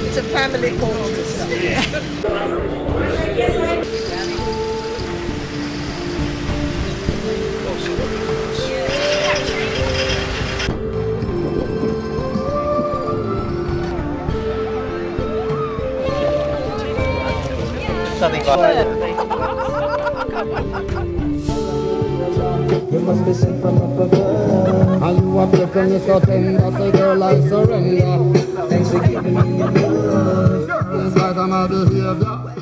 It's a family call. Something like you must be sent from up above. And you appear from your so tender, so girl I surrender. Thanks for giving me your love. In spite of my behavior.